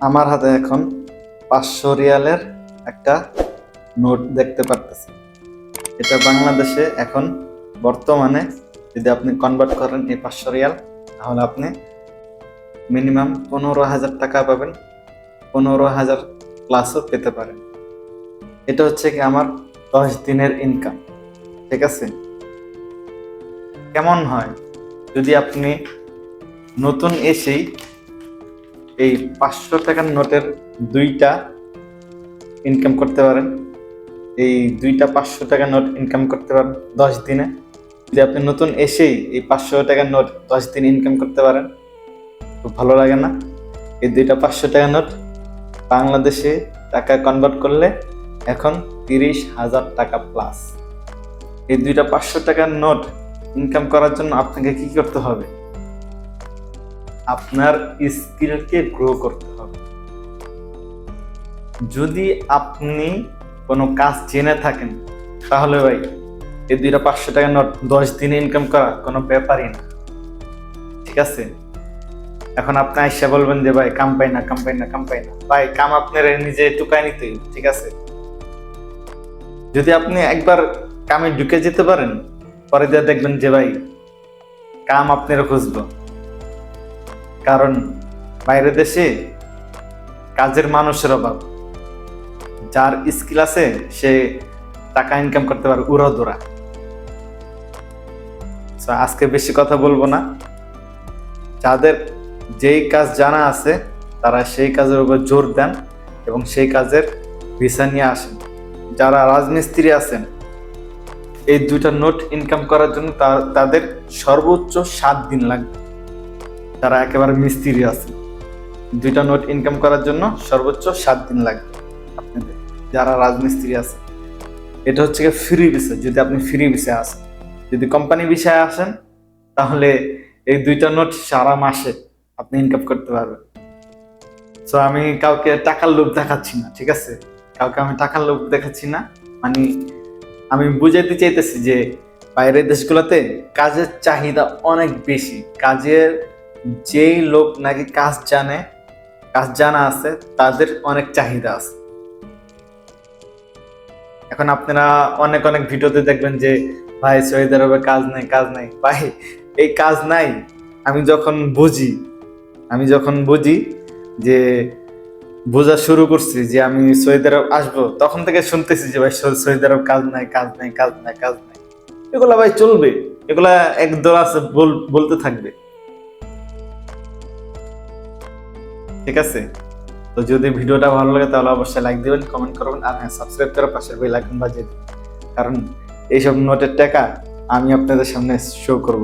আমার হাতে এখন 500 রিয়ালের একটা নোট দেখতে পারতেছি। এটা বাংলাদেশে এখন বর্তমানে যদি আপনি কনভার্ট করেন এই 500 রিয়াল, তাহলে আপনি মিনিমাম 15,000 টাকা পাবেন, 15,000 প্লাসও পেতে পারেন। এটা হচ্ছে কি আমার 10 দিনের ইনকাম। ঠিক আছে, কেমন হয় যদি আপনি নতুন এসেই এই 500 টাকার নোটের দুইটা ইনকাম করতে পারেন, এই দুইটা 500 টাকার নোট ইনকাম করতে পারেন 10 দিনে। যদি আপনি নতুন এসেই এই 500 টাকার নোট 10 দিন ইনকাম করতে পারেন, খুব ভালো লাগে না? এই দুইটা 500 টাকার নোট বাংলাদেশে টাকা কনভার্ট করলে এখন 30,000 টাকা প্লাস। এই দুইটা 500 টাকার নোট ইনকাম করার জন্য আপনাকে কি করতে হবে? আপনার স্কিলকে গ্রো করতে হবে। যদি আপনি কোনো কাজ জেনে থাকেন, তাহলে ভাই এই দুইটা 500 টাকার নোট 10 দিনে ইনকাম করা কোনো ব্যাপারই না। ঠিক আছে, এখন আপনি আইসা বলবেন যে ভাই কাম পাই না, কাম পাই না, কাম পাই না। ভাই কাম আপনার নিজে টুকাই নিতেই। ঠিক আছে, যদি আপনি একবার কামে ঢুকে যেতে পারেন, পরে দিয়ে দেখবেন যে ভাই কাম আপনারা খুঁজবো। কারণ বাইরের দেশে কাজের মানুষের অভাব। যার স্কিল আছে সে টাকা ইনকাম করতে পারে উড়াধুরা। আজকে বেশি কথা বলবো না। যাদের যেই কাজ জানা আছে তারা সেই কাজের উপর জোর দেন এবং সেই কাজের ভিসা নিয়ে আসেন। যারা রাজমিস্ত্রি আছেন, এই দুইটা নোট ইনকাম করার জন্য তাদের সর্বোচ্চ 7 দিন লাগবে। যারা একেবারে মিস্ত্রি আছে, দুইটা নোট ইনকাম করার জন্য সর্বোচ্চ 7 দিন লাগবে আপনাদের যারা রাজমিস্ত্রি আছে। এটা হচ্ছে ফ্রি ভিসা যদি আপনি ফ্রি ভিসায় আসেন। যদি কোম্পানি ভিসায় আসেন, তাহলে এই দুইটা নোট সারা মাসে আপনি ইনকাম করতে পারবেন। সো আমি কাউকে টাকার লোভ দেখাচ্ছি না। ঠিক আছে, কাউকে আমি টাকার লোভ দেখাচ্ছি না। মানে আমি বুঝাইতে চাইতেছি যে বাইরের দেশগুলোতে কাজের চাহিদা অনেক বেশি। কাজের যেই লোক নাকি কাজ জানে, কাজ জানা আছে, তাদের অনেক চাহিদা আছে। এখন আপনারা অনেক অনেক ভিডিওতে দেখবেন যে ভাই সৌদি আরবে কাজ নাই, কাজ নাই। ভাই এই কাজ নাই আমি যখন বুঝি যে বোঝা শুরু করছি যে আমি সৌদি আরব আসবো, তখন থেকে শুনতেছি যে ভাই সৌদি আরব কাজ নাই, কাজ নাই, কাজ নাই, কাজ নাই। এগুলা ভাই চলবে, এগুলা একদল আছে বলতে থাকবে। ঠিক আছে, তো যদি ভিডিওটা ভালো লাগে তাহলে অবশ্যই লাইক দিবেন, কমেন্ট করবেন, আর হ্যাঁ সাবস্ক্রাইব করে পাশের বেল আইকন বাজিয়ে দিবেন। কারণ এইসব নোটের টাকা আমি আপনাদের সামনে শো করব।